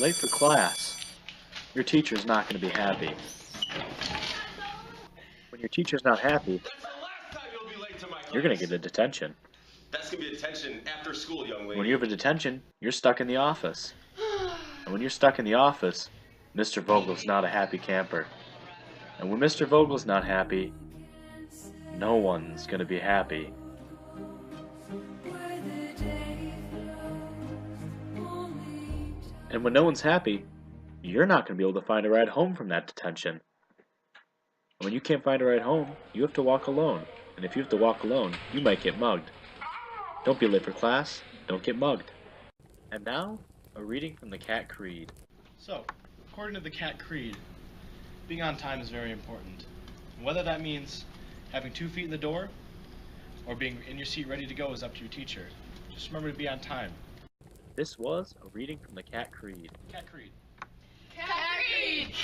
late for class, your teacher's not going to be happy. When your teacher's not happy, That's the last time you'll be late to my class. you're going to get a detention. That's going to be detention after school, young lady. When you have a detention, you're stuck in the office. And when you're stuck in the office, Mr. Vogel's not a happy camper. And when Mr. Vogel's not happy, no one's going to be happy. And when no one's happy, you're not going to be able to find a ride home from that detention. And when you can't find a ride home, you have to walk alone. And if you have to walk alone, you might get mugged. Don't be late for class, don't get mugged. And now, a reading from the Cat Creed. So, according to the Cat Creed, being on time is very important. And whether that means having 2 feet in the door, or being in your seat ready to go is up to your teacher. Just remember to be on time. This was a reading from the Cat Creed. Cat Creed. Cat Creed!